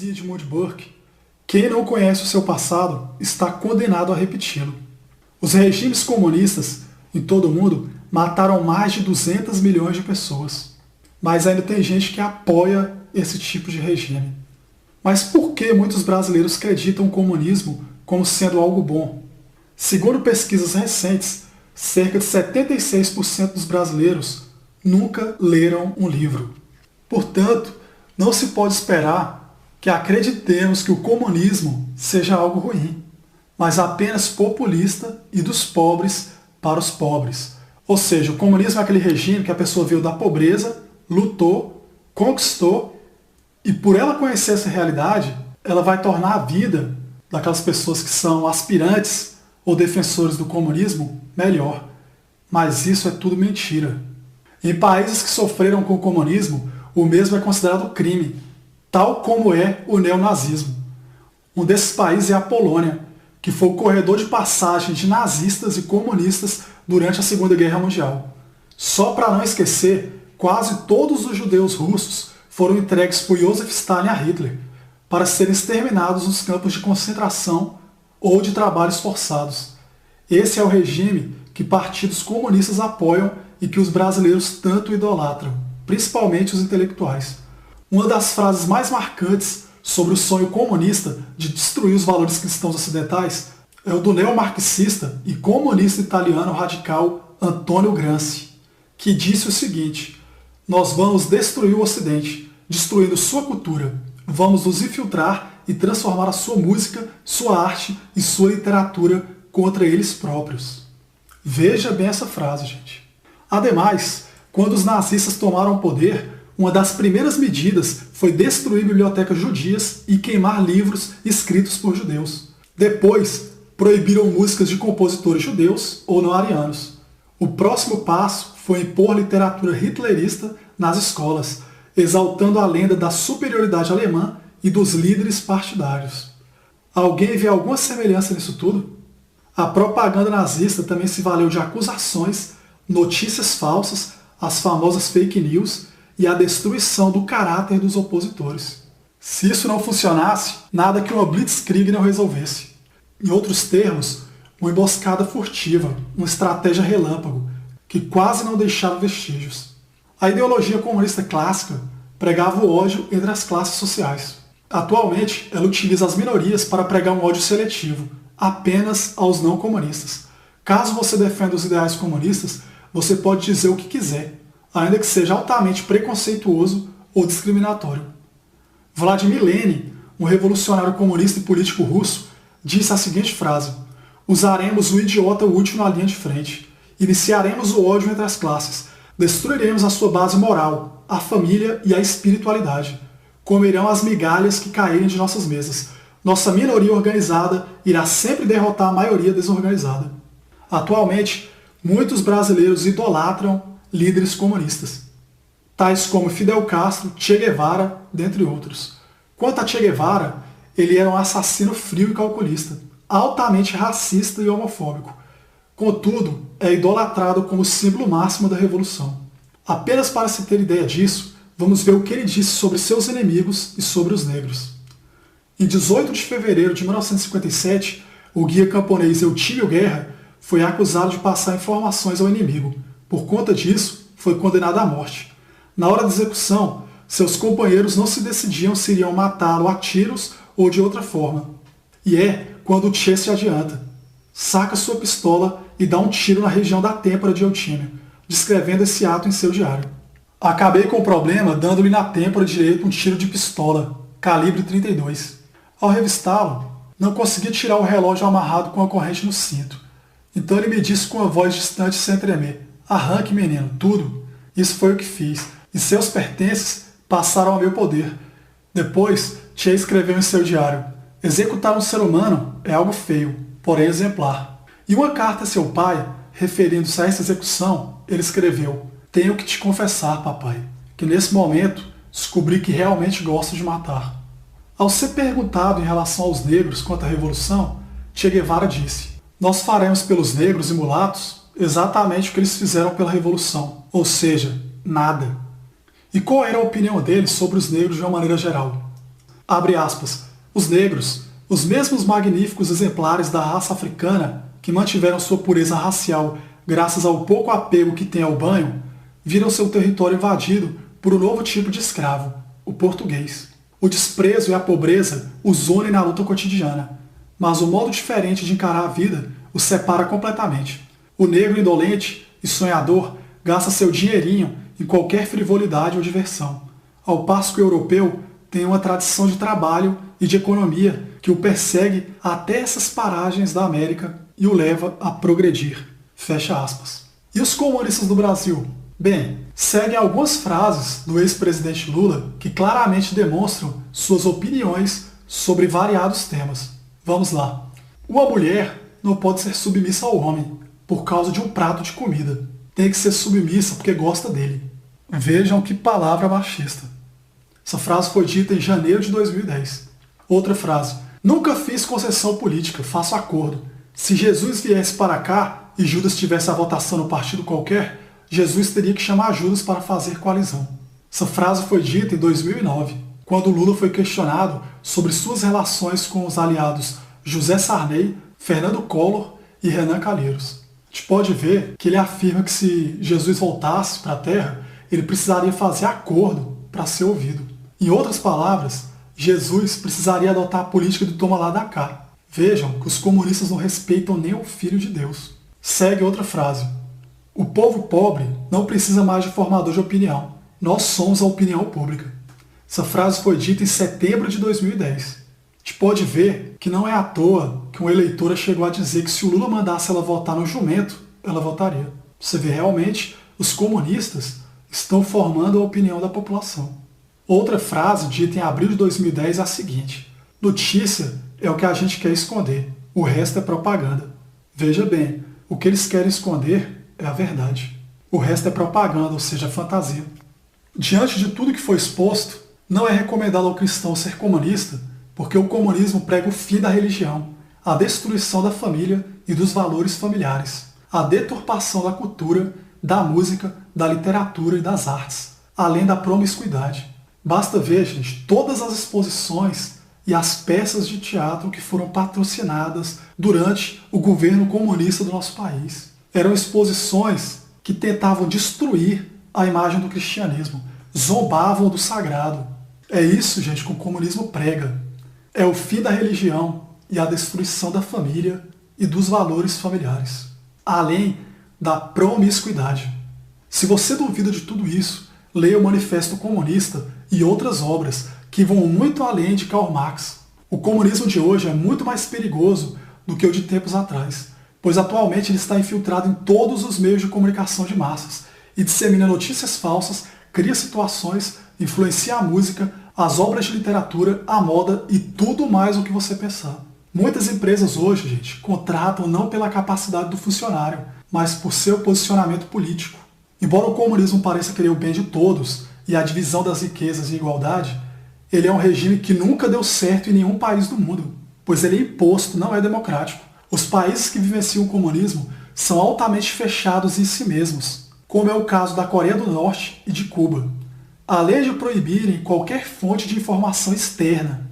dizia Edmund Burke, quem não conhece o seu passado está condenado a repeti-lo. Os regimes comunistas em todo o mundo mataram mais de 200 milhões de pessoas. Mas ainda tem gente que apoia esse tipo de regime. Mas por que muitos brasileiros acreditam o comunismo como sendo algo bom? Segundo pesquisas recentes, cerca de 76% dos brasileiros nunca leram um livro. Portanto, não se pode esperar que acreditemos que o comunismo seja algo ruim, mas apenas populista e dos pobres para os pobres. Ou seja, o comunismo é aquele regime que a pessoa veio da pobreza, lutou, conquistou, e por ela conhecer essa realidade, ela vai tornar a vida daquelas pessoas que são aspirantes ou defensores do comunismo melhor. Mas isso é tudo mentira. Em países que sofreram com o comunismo, o mesmo é considerado crime, tal como é o neonazismo. Um desses países é a Polônia, que foi o corredor de passagem de nazistas e comunistas durante a Segunda Guerra Mundial. Só para não esquecer, quase todos os judeus russos foram entregues por Josef Stalin a Hitler, para serem exterminados nos campos de concentração ou de trabalhos forçados. Esse é o regime que partidos comunistas apoiam e que os brasileiros tanto idolatram, principalmente os intelectuais. Uma das frases mais marcantes sobre o sonho comunista de destruir os valores cristãos ocidentais é o do neomarxista e comunista italiano radical Antonio Gramsci, que disse o seguinte: nós vamos destruir o Ocidente, destruindo sua cultura. Vamos nos infiltrar e transformar a sua música, sua arte e sua literatura contra eles próprios. Veja bem essa frase, gente. Ademais, quando os nazistas tomaram o poder, uma das primeiras medidas foi destruir bibliotecas judias e queimar livros escritos por judeus. Depois, proibiram músicas de compositores judeus ou não arianos. O próximo passo foi impor literatura hitlerista nas escolas, exaltando a lenda da superioridade alemã e dos líderes partidários. Alguém vê alguma semelhança nisso tudo? A propaganda nazista também se valeu de acusações, notícias falsas, as famosas fake news e a destruição do caráter dos opositores. Se isso não funcionasse, nada que uma blitzkrieg não resolvesse. Em outros termos, uma emboscada furtiva, uma estratégia relâmpago, que quase não deixava vestígios. A ideologia comunista clássica pregava o ódio entre as classes sociais. Atualmente, ela utiliza as minorias para pregar um ódio seletivo, apenas aos não comunistas. Caso você defenda os ideais comunistas, você pode dizer o que quiser, ainda que seja altamente preconceituoso ou discriminatório. Vladimir Lenin, um revolucionário comunista e político russo, disse a seguinte frase: usaremos o idiota útil na linha de frente, iniciaremos o ódio entre as classes, destruiremos a sua base moral, a família e a espiritualidade. Comerão as migalhas que caírem de nossas mesas. Nossa minoria organizada irá sempre derrotar a maioria desorganizada. Atualmente, muitos brasileiros idolatram líderes comunistas, tais como Fidel Castro, Che Guevara, dentre outros. Quanto a Che Guevara, ele era um assassino frio e calculista, altamente racista e homofóbico. Contudo, é idolatrado como símbolo máximo da revolução. Apenas para se ter ideia disso, vamos ver o que ele disse sobre seus inimigos e sobre os negros. Em 18 de fevereiro de 1957, o guia camponês Eutílio Guerra foi acusado de passar informações ao inimigo. Por conta disso, foi condenado à morte. Na hora da execução, seus companheiros não se decidiam se iriam matá-lo a tiros ou de outra forma. E é quando o Che se adianta, saca sua pistola e dá um tiro na região da têmpora de Eutímio, descrevendo esse ato em seu diário. Acabei com o problema dando-lhe na têmpora direita um tiro de pistola, calibre 32. Ao revistá-lo, não consegui tirar o relógio amarrado com a corrente no cinto. Então ele me disse com uma voz distante sem tremer: arranque, menino, tudo. Isso foi o que fiz, e seus pertences passaram ao meu poder. Depois, Che escreveu em seu diário: executar um ser humano é algo feio, porém exemplar. Em uma carta a seu pai, referindo-se a essa execução, ele escreveu: tenho que te confessar, papai, que nesse momento descobri que realmente gosto de matar. Ao ser perguntado em relação aos negros quanto à Revolução, Che Guevara disse: nós faremos pelos negros e mulatos exatamente o que eles fizeram pela Revolução, ou seja, nada. E qual era a opinião dele sobre os negros de uma maneira geral? Abre aspas. Os negros, os mesmos magníficos exemplares da raça africana que mantiveram sua pureza racial graças ao pouco apego que têm ao banho, viram seu território invadido por um novo tipo de escravo, o português. O desprezo e a pobreza os unem na luta cotidiana, mas um modo diferente de encarar a vida os separa completamente. O negro indolente e sonhador gasta seu dinheirinho em qualquer frivolidade ou diversão, ao passo que o europeu tem uma tradição de trabalho e de economia que o persegue até essas paragens da América e o leva a progredir. Fecha aspas. E os comunistas do Brasil? Bem, seguem algumas frases do ex-presidente Lula que claramente demonstram suas opiniões sobre variados temas. Vamos lá. Uma mulher não pode ser submissa ao homem por causa de um prato de comida. Tem que ser submissa porque gosta dele. Vejam que palavra machista. Essa frase foi dita em janeiro de 2010. Outra frase. Nunca fiz concessão política, faço acordo. Se Jesus viesse para cá e Judas tivesse a votação no partido qualquer, Jesus teria que chamar Judas para fazer coalizão. Essa frase foi dita em 2009, quando Lula foi questionado sobre suas relações com os aliados José Sarney, Fernando Collor e Renan Calheiros. A gente pode ver que ele afirma que se Jesus voltasse para a Terra, ele precisaria fazer acordo para ser ouvido. Em outras palavras, Jesus precisaria adotar a política do toma lá da cá. Vejam que os comunistas não respeitam nem o Filho de Deus. Segue outra frase. O povo pobre não precisa mais de formador de opinião. Nós somos a opinião pública. Essa frase foi dita em setembro de 2010. A gente pode ver que não é à toa que uma eleitora chegou a dizer que se o Lula mandasse ela votar no jumento, ela votaria. Você vê realmente, os comunistas estão formando a opinião da população. Outra frase dita em abril de 2010 é a seguinte. Notícia é o que a gente quer esconder, o resto é propaganda. Veja bem, o que eles querem esconder é a verdade. O resto é propaganda, ou seja, fantasia. Diante de tudo que foi exposto, não é recomendado ao cristão ser comunista, porque o comunismo prega o fim da religião, a destruição da família e dos valores familiares, a deturpação da cultura, da música, da literatura e das artes, além da promiscuidade. Basta ver, gente, todas as exposições e as peças de teatro que foram patrocinadas durante o governo comunista do nosso país. Eram exposições que tentavam destruir a imagem do cristianismo, zombavam do sagrado. É isso, gente, que o comunismo prega. É o fim da religião e a destruição da família e dos valores familiares, além da promiscuidade. Se você duvida de tudo isso, leia o Manifesto Comunista e outras obras que vão muito além de Karl Marx. O comunismo de hoje é muito mais perigoso do que o de tempos atrás, pois atualmente ele está infiltrado em todos os meios de comunicação de massas e dissemina notícias falsas, cria situações, influencia a música, as obras de literatura, a moda e tudo mais o que você pensar. Muitas empresas hoje, gente, contratam não pela capacidade do funcionário, mas por seu posicionamento político. Embora o comunismo pareça querer o bem de todos e a divisão das riquezas e igualdade, ele é um regime que nunca deu certo em nenhum país do mundo, pois ele é imposto, não é democrático. Os países que vivenciam o comunismo são altamente fechados em si mesmos, como é o caso da Coreia do Norte e de Cuba. Além de proibirem qualquer fonte de informação externa,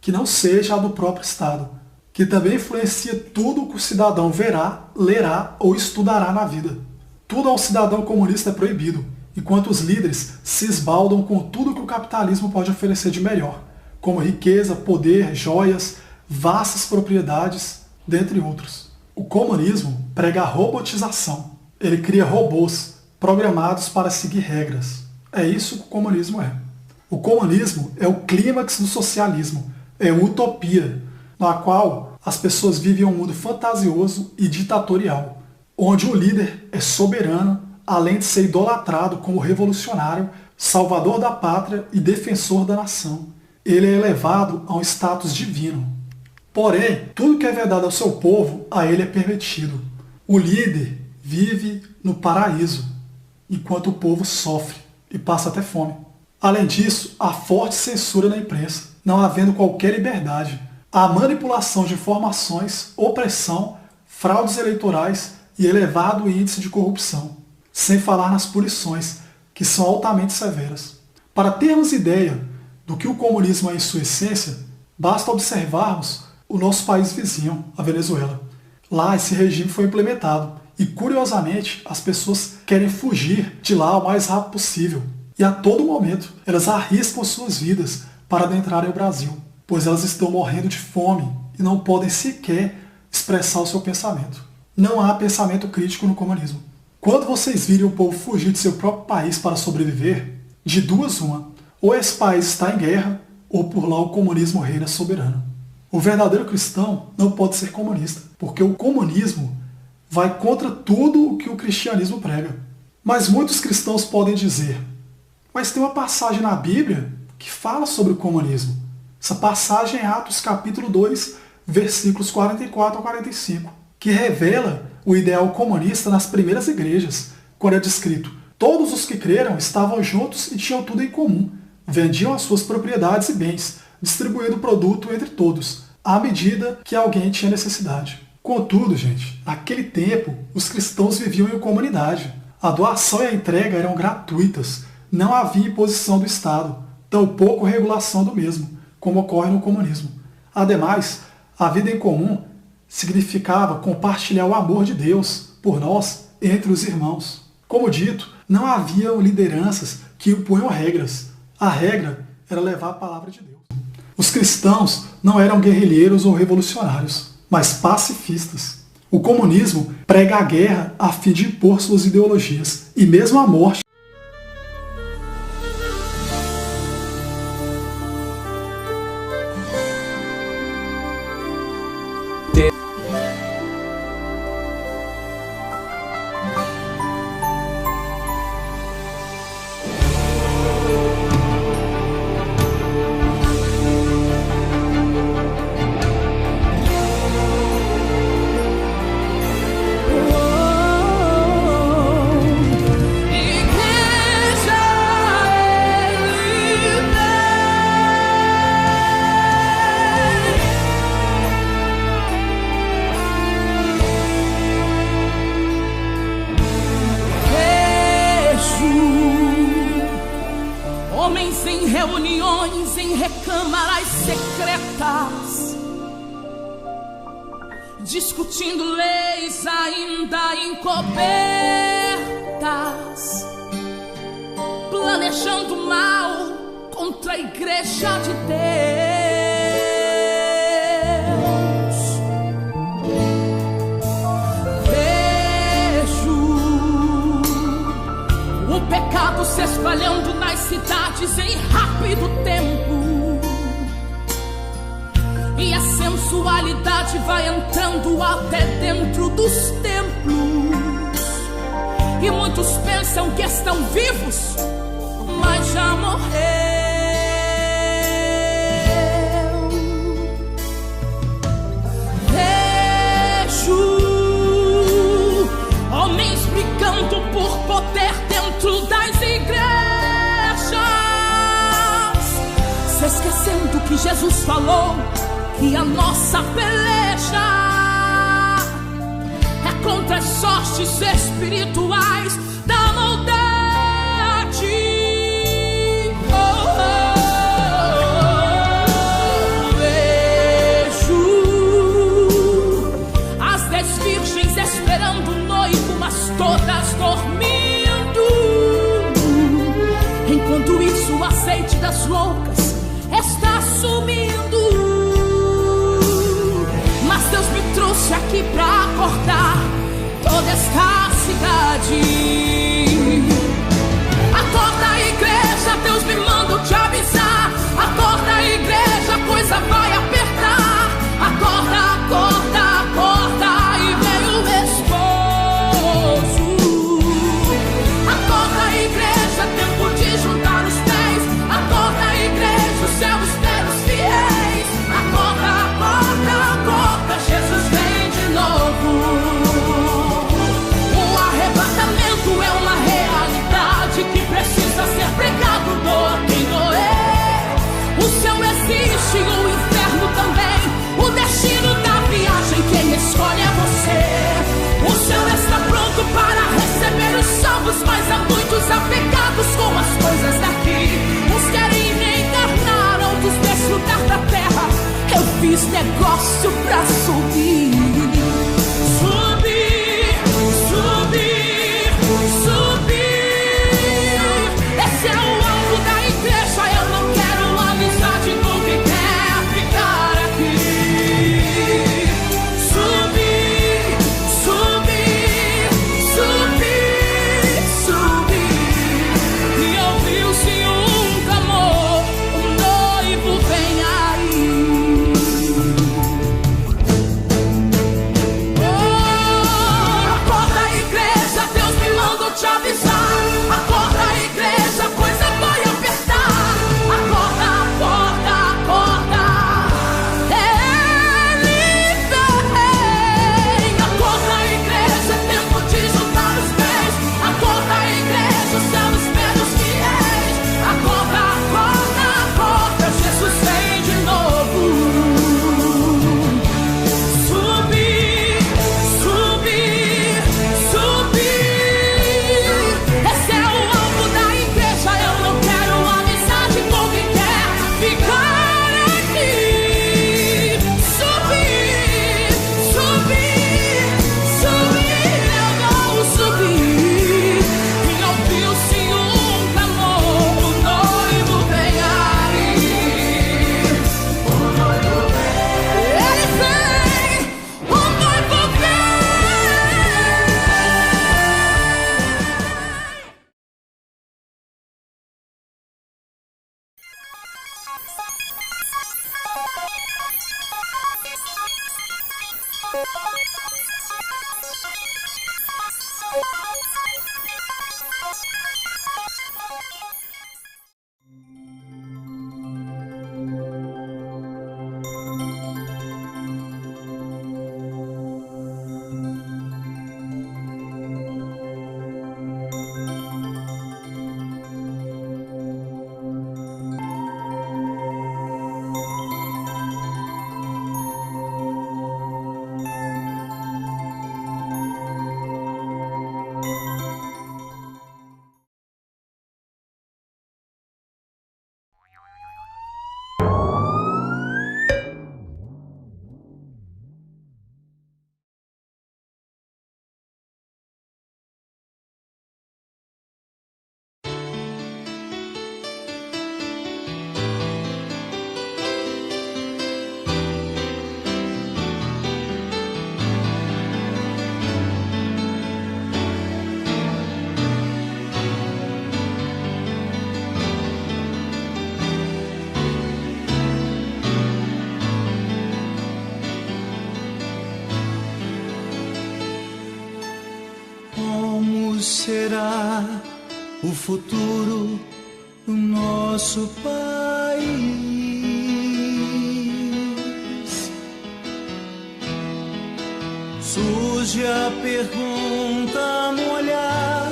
que não seja a do próprio Estado, que também influencia tudo o que o cidadão verá, lerá ou estudará na vida. Tudo ao cidadão comunista é proibido, enquanto os líderes se esbaldam com tudo que o capitalismo pode oferecer de melhor, como riqueza, poder, joias, vastas propriedades, dentre outros. O comunismo prega a robotização. Ele cria robôs programados para seguir regras. É isso que o comunismo é. O comunismo é o clímax do socialismo, é uma utopia, na qual as pessoas vivem um mundo fantasioso e ditatorial, onde o líder é soberano, além de ser idolatrado como revolucionário, salvador da pátria e defensor da nação. Ele é elevado a um status divino. Porém, tudo que é vedado ao seu povo, a ele é permitido. O líder vive no paraíso, enquanto o povo sofre e passa até fome. Além disso, há forte censura na imprensa, não havendo qualquer liberdade. Há manipulação de informações, opressão, fraudes eleitorais e elevado índice de corrupção, sem falar nas punições, que são altamente severas. Para termos ideia do que o comunismo é em sua essência, basta observarmos o nosso país vizinho, a Venezuela. Lá esse regime foi implementado e, curiosamente, as pessoas querem fugir de lá o mais rápido possível. E a todo momento elas arriscam suas vidas para adentrarem o Brasil, pois elas estão morrendo de fome e não podem sequer expressar o seu pensamento. Não há pensamento crítico no comunismo. Quando vocês virem o povo fugir de seu próprio país para sobreviver, de duas uma, ou esse país está em guerra, ou por lá o comunismo reina soberano. O verdadeiro cristão não pode ser comunista, porque o comunismo vai contra tudo o que o cristianismo prega. Mas muitos cristãos podem dizer, mas tem uma passagem na Bíblia que fala sobre o comunismo. Essa passagem é Atos capítulo 2, versículos 44 a 45, que revela o ideal comunista nas primeiras igrejas, quando é descrito: todos os que creram estavam juntos e tinham tudo em comum, vendiam as suas propriedades e bens, distribuindo o produto entre todos, à medida que alguém tinha necessidade. Contudo, gente, naquele tempo, os cristãos viviam em comunidade. A doação e a entrega eram gratuitas, não havia imposição do Estado, tampouco regulação do mesmo, como ocorre no comunismo. Ademais, a vida em comum significava compartilhar o amor de Deus por nós entre os irmãos. Como dito, não haviam lideranças que impunham regras. A regra era levar a palavra de Deus. Os cristãos não eram guerrilheiros ou revolucionários, mas pacifistas. O comunismo prega a guerra a fim de impor suas ideologias e mesmo a morte. Homens em reuniões, em recâmaras secretas, discutindo leis ainda encobertas, planejando mal contra a igreja de Deus. Vejo o pecado se espalhando nas cidades em rápido tempo, e a sensualidade vai entrando até dentro dos templos, e muitos pensam que estão vivos, mas já morreu. Vejo homens brigando por poder dentro das igrejas, se esquecendo que Jesus falou que a nossa peleja é contra as sortes espirituais da maldade. Vejo as 10 virgens esperando o noivo, mas todas dormindo. Enquanto isso, o azeite das loucas está sumindo. Mas Deus me trouxe aqui pra acordar toda esta cidade. Acorda, igreja, Deus me manda te avisar. Acorda, igreja, a coisa vai apertar. Acorda, acorda, acorda, e vem o esposo. Acorda, igreja, tempo de juntar os pés. Acorda, igreja, o céu espera os fiéis. Acorda, acorda, acorda, Jesus vem de novo. O arrebatamento é negócio pra subir. Subir, subir, subir. Esse é o alvo da igreja. Eu não quero amizade com quem quer ficar aqui. Subir, subir, subir, subir. E ouviu-se um clamor: o noivo vem aí. Acorda, igreja, Deus me mandou te avisar. Acorda, igreja, coisa vai apertar. Acorda, acorda, acorda. Ele vem. Acorda, igreja, é tempo de juntar os bens. Acorda, igreja, os céus menos fiéis. Acorda, acorda, acorda, Jesus vem de novo. Subir, subir, subir. Esse é o alvo da igreja. Eu não quero amizade com quem quer ficar aqui. Subir, subir, subir. Eu vou subir. E ouviu-se um clamor: o noivo vem aí. O noivo vem. Ele vem. O noivo vem. Como será o futuro do nosso país? Surge a pergunta no olhar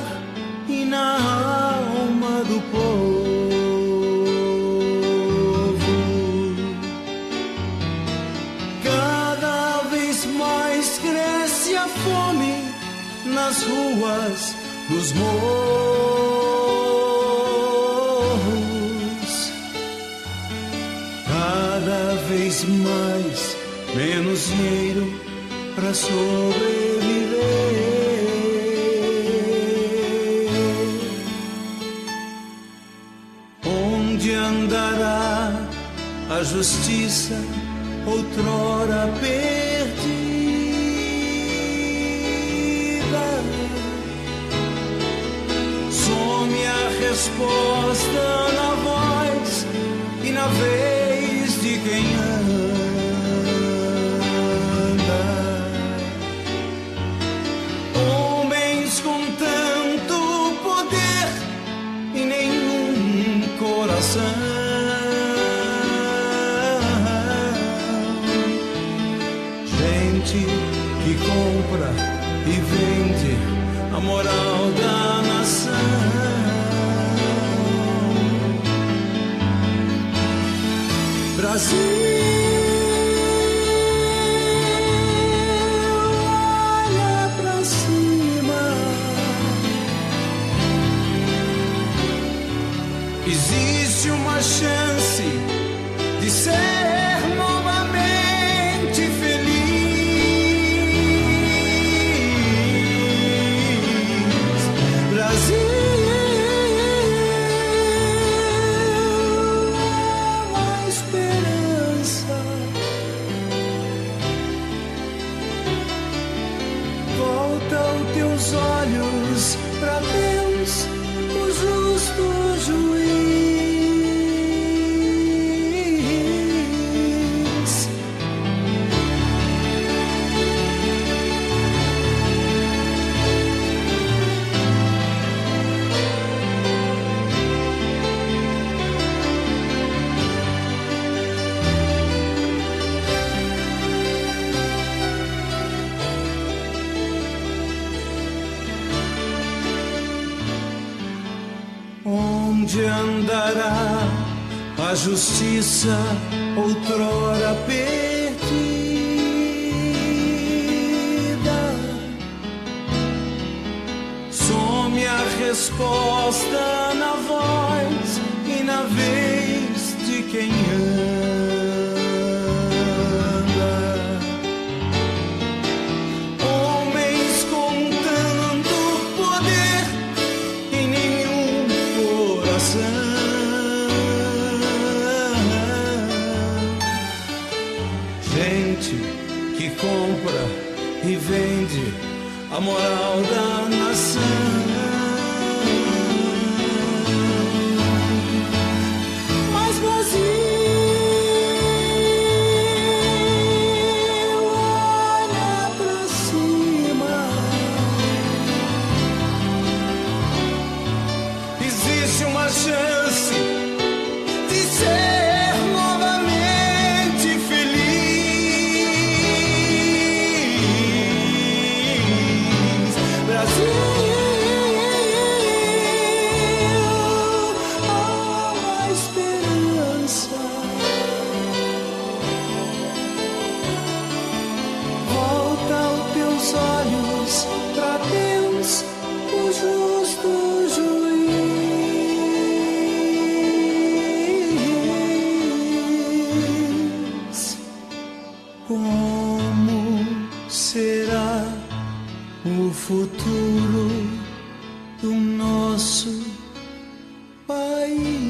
e na alma do povo. Cada vez mais cresce a fome nas ruas, nos morros. Cada vez mais, menos dinheiro para sobreviver. Onde andará a justiça outrora perdida? Some a resposta na voz e na vez de quem anda. Homens com tanto poder e nenhum coração. Gente que compra e vende a moral da nação. Brasil, olha pra cima. Existe uma chance de ser novamente teus olhos para Deus, o justo juiz. Onde andará a justiça outrora perdida? Some a resposta na voz e na vez de quem anda. Homens com tanto poder e nenhum coração. Gente que compra e vende a moral da nação. Mas Brasil, olha pra cima. Existe uma chance de ser novamente feliz. Brasil, há uma esperança. Volta os teus olhos pra Deus, o justo juiz. Como será o futuro do nosso país?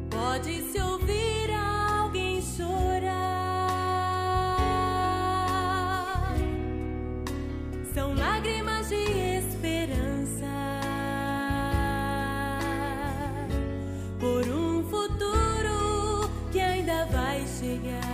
Pode-se ouvir alguém chorar. chegar.